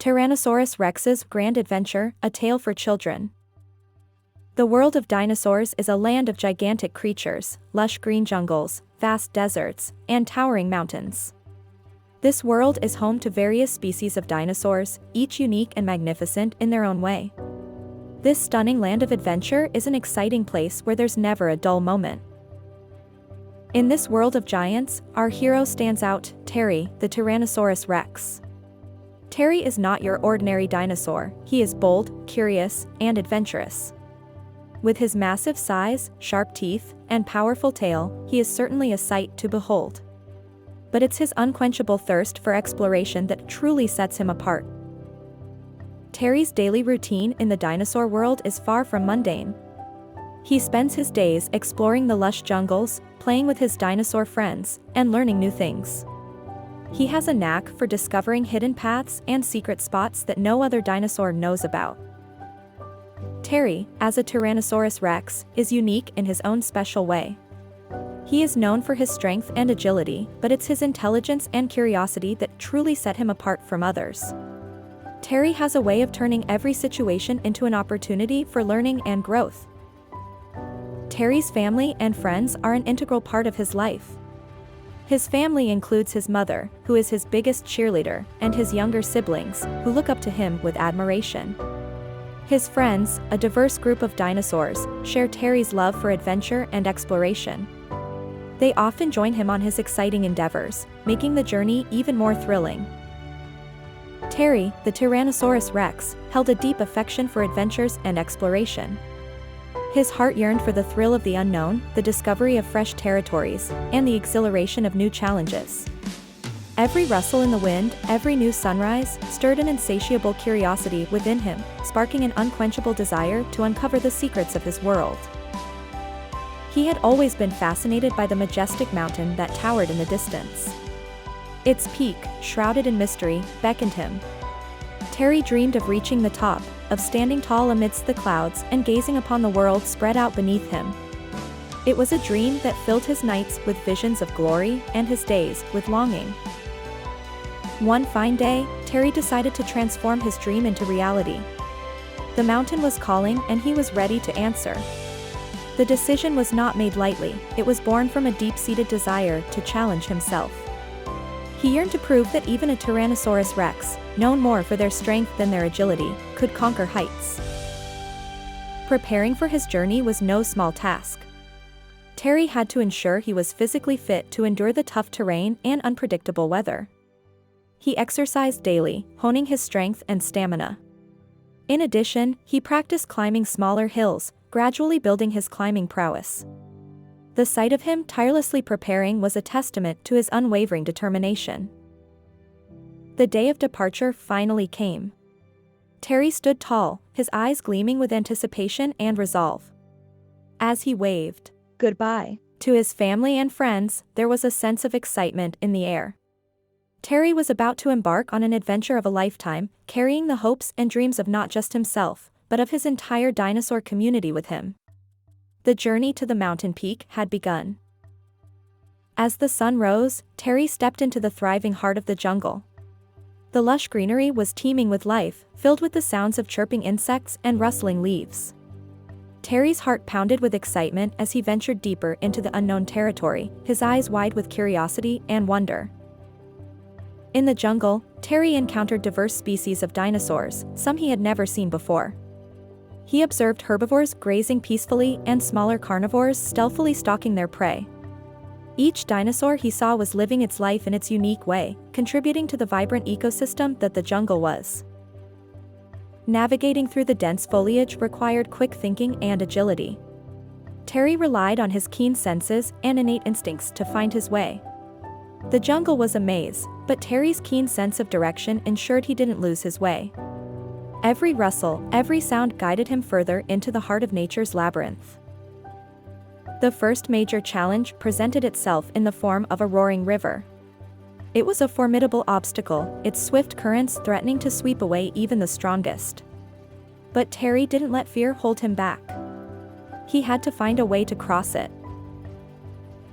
Tyrannosaurus Rex's Grand Adventure, a tale for children. The world of dinosaurs is a land of gigantic creatures, lush green jungles, vast deserts, and towering mountains. This world is home to various species of dinosaurs, each unique and magnificent in their own way. This stunning land of adventure is an exciting place where there's never a dull moment. In this world of giants, our hero stands out, Terry, the Tyrannosaurus Rex. Terry is not your ordinary dinosaur, he is bold, curious, and adventurous. With his massive size, sharp teeth, and powerful tail, he is certainly a sight to behold. But it's his unquenchable thirst for exploration that truly sets him apart. Terry's daily routine in the dinosaur world is far from mundane. He spends his days exploring the lush jungles, playing with his dinosaur friends, and learning new things. He has a knack for discovering hidden paths and secret spots that no other dinosaur knows about. Terry, as a Tyrannosaurus Rex, is unique in his own special way. He is known for his strength and agility, but it's his intelligence and curiosity that truly set him apart from others. Terry has a way of turning every situation into an opportunity for learning and growth. Terry's family and friends are an integral part of his life. His family includes his mother, who is his biggest cheerleader, and his younger siblings, who look up to him with admiration. His friends, a diverse group of dinosaurs, share Terry's love for adventure and exploration. They often join him on his exciting endeavors, making the journey even more thrilling. Terry, the Tyrannosaurus Rex, held a deep affection for adventures and exploration. His heart yearned for the thrill of the unknown, the discovery of fresh territories, and the exhilaration of new challenges. Every rustle in the wind, every new sunrise, stirred an insatiable curiosity within him, sparking an unquenchable desire to uncover the secrets of his world. He had always been fascinated by the majestic mountain that towered in the distance. Its peak, shrouded in mystery, beckoned him. Terry dreamed of reaching the top, of standing tall amidst the clouds and gazing upon the world spread out beneath him. It was a dream that filled his nights with visions of glory and his days with longing. One fine day, Terry decided to transform his dream into reality. The mountain was calling and he was ready to answer. The decision was not made lightly, it was born from a deep-seated desire to challenge himself. He yearned to prove that even a Tyrannosaurus Rex, known more for their strength than their agility, could conquer heights. Preparing for his journey was no small task. Terry had to ensure he was physically fit to endure the tough terrain and unpredictable weather. He exercised daily, honing his strength and stamina. In addition, he practiced climbing smaller hills, gradually building his climbing prowess. The sight of him tirelessly preparing was a testament to his unwavering determination. The day of departure finally came. Terry stood tall, his eyes gleaming with anticipation and resolve. As he waved goodbye to his family and friends, there was a sense of excitement in the air. Terry was about to embark on an adventure of a lifetime, carrying the hopes and dreams of not just himself, but of his entire dinosaur community with him. The journey to the mountain peak had begun. As the sun rose, Terry stepped into the thriving heart of the jungle. The lush greenery was teeming with life, filled with the sounds of chirping insects and rustling leaves. Terry's heart pounded with excitement as he ventured deeper into the unknown territory, his eyes wide with curiosity and wonder. In the jungle, Terry encountered diverse species of dinosaurs, some he had never seen before. He observed herbivores grazing peacefully and smaller carnivores stealthily stalking their prey. Each dinosaur he saw was living its life in its unique way, contributing to the vibrant ecosystem that the jungle was. Navigating through the dense foliage required quick thinking and agility. Terry relied on his keen senses and innate instincts to find his way. The jungle was a maze, but Terry's keen sense of direction ensured he didn't lose his way. Every rustle, every sound guided him further into the heart of nature's labyrinth. The first major challenge presented itself in the form of a roaring river. It was a formidable obstacle, its swift currents threatening to sweep away even the strongest. But Terry didn't let fear hold him back. He had to find a way to cross it.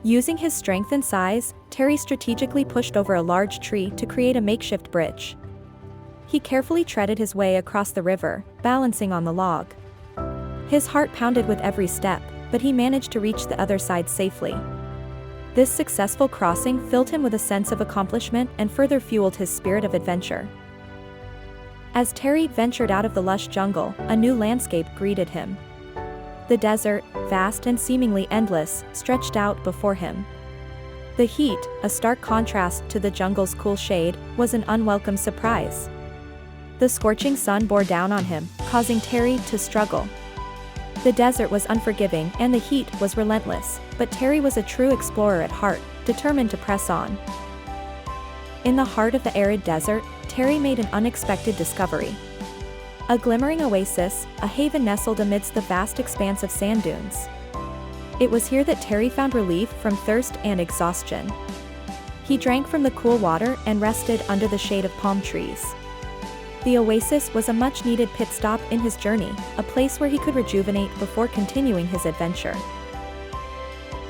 Using his strength and size, Terry strategically pushed over a large tree to create a makeshift bridge. He carefully treaded his way across the river, balancing on the log. His heart pounded with every step, but he managed to reach the other side safely. This successful crossing filled him with a sense of accomplishment and further fueled his spirit of adventure. As Terry ventured out of the lush jungle, a new landscape greeted him. The desert, vast and seemingly endless, stretched out before him. The heat, a stark contrast to the jungle's cool shade, was an unwelcome surprise. The scorching sun bore down on him, causing Terry to struggle. The desert was unforgiving and the heat was relentless, but Terry was a true explorer at heart, determined to press on. In the heart of the arid desert, Terry made an unexpected discovery. A glimmering oasis, a haven nestled amidst the vast expanse of sand dunes. It was here that Terry found relief from thirst and exhaustion. He drank from the cool water and rested under the shade of palm trees. The oasis was a much-needed pit stop in his journey, a place where he could rejuvenate before continuing his adventure.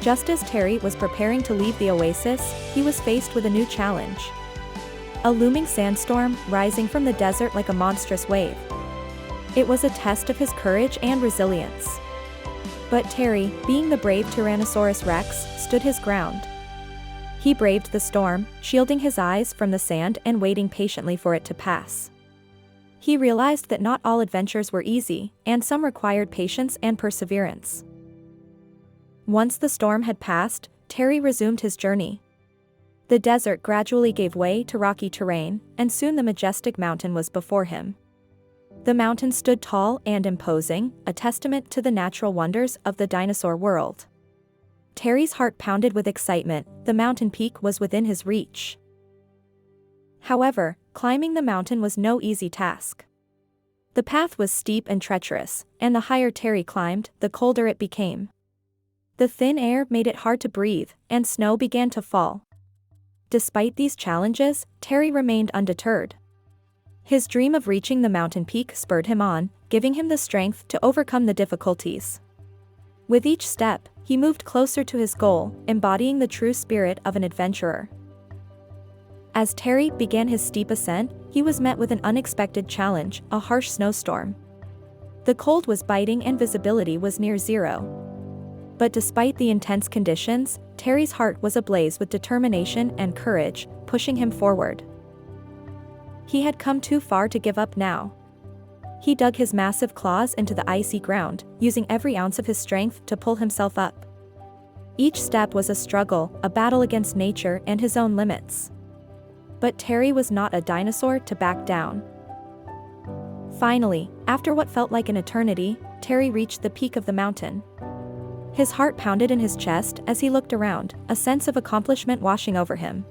Just as Terry was preparing to leave the oasis, he was faced with a new challenge. A looming sandstorm, rising from the desert like a monstrous wave. It was a test of his courage and resilience. But Terry, being the brave Tyrannosaurus Rex, stood his ground. He braved the storm, shielding his eyes from the sand and waiting patiently for it to pass. He realized that not all adventures were easy, and some required patience and perseverance. Once the storm had passed, Terry resumed his journey. The desert gradually gave way to rocky terrain, and soon the majestic mountain was before him. The mountain stood tall and imposing, a testament to the natural wonders of the dinosaur world. Terry's heart pounded with excitement, the mountain peak was within his reach. However, climbing the mountain was no easy task. The path was steep and treacherous, and the higher Terry climbed, the colder it became. The thin air made it hard to breathe, and snow began to fall. Despite these challenges, Terry remained undeterred. His dream of reaching the mountain peak spurred him on, giving him the strength to overcome the difficulties. With each step, he moved closer to his goal, embodying the true spirit of an adventurer. As Terry began his steep ascent, he was met with an unexpected challenge, a harsh snowstorm. The cold was biting and visibility was near zero. But despite the intense conditions, Terry's heart was ablaze with determination and courage, pushing him forward. He had come too far to give up now. He dug his massive claws into the icy ground, using every ounce of his strength to pull himself up. Each step was a struggle, a battle against nature and his own limits. But Terry was not a dinosaur to back down. Finally, after what felt like an eternity, Terry reached the peak of the mountain. His heart pounded in his chest as he looked around, a sense of accomplishment washing over him.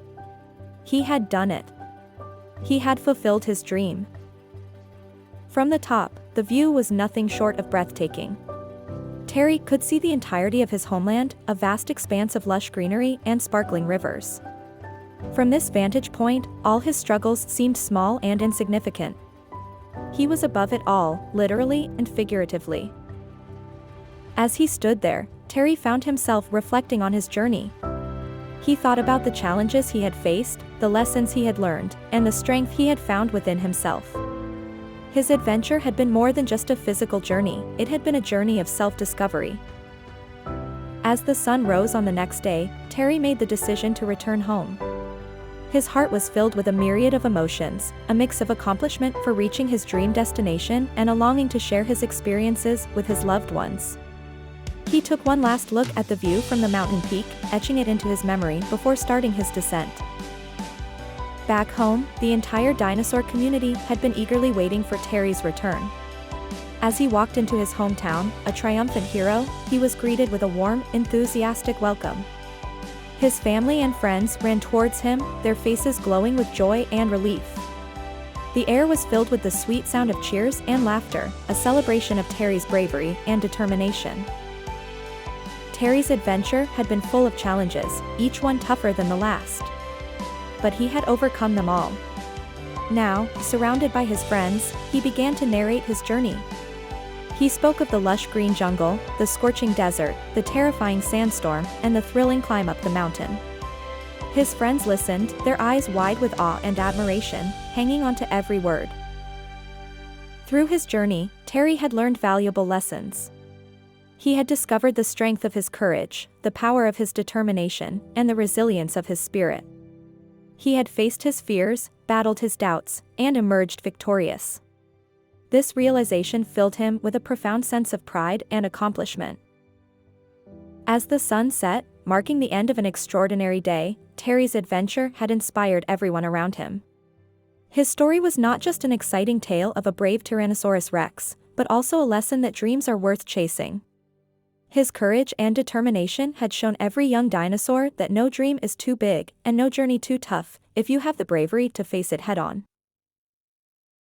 He had done it. He had fulfilled his dream. From the top, the view was nothing short of breathtaking. Terry could see the entirety of his homeland, a vast expanse of lush greenery and sparkling rivers. From this vantage point, all his struggles seemed small and insignificant. He was above it all, literally and figuratively. As he stood there, Terry found himself reflecting on his journey. He thought about the challenges he had faced, the lessons he had learned, and the strength he had found within himself. His adventure had been more than just a physical journey, it had been a journey of self-discovery. As the sun rose on the next day, Terry made the decision to return home. His heart was filled with a myriad of emotions, a mix of accomplishment for reaching his dream destination and a longing to share his experiences with his loved ones. He took one last look at the view from the mountain peak, etching it into his memory before starting his descent. Back home, the entire dinosaur community had been eagerly waiting for Terry's return. As he walked into his hometown, a triumphant hero, he was greeted with a warm, enthusiastic welcome. His family and friends ran towards him, their faces glowing with joy and relief. The air was filled with the sweet sound of cheers and laughter, a celebration of Terry's bravery and determination. Terry's adventure had been full of challenges, each one tougher than the last. But he had overcome them all. Now, surrounded by his friends, he began to narrate his journey. He spoke of the lush green jungle, the scorching desert, the terrifying sandstorm, and the thrilling climb up the mountain. His friends listened, their eyes wide with awe and admiration, hanging on to every word. Through his journey, Terry had learned valuable lessons. He had discovered the strength of his courage, the power of his determination, and the resilience of his spirit. He had faced his fears, battled his doubts, and emerged victorious. This realization filled him with a profound sense of pride and accomplishment. As the sun set, marking the end of an extraordinary day, Terry's adventure had inspired everyone around him. His story was not just an exciting tale of a brave Tyrannosaurus Rex, but also a lesson that dreams are worth chasing. His courage and determination had shown every young dinosaur that no dream is too big and no journey too tough if you have the bravery to face it head-on.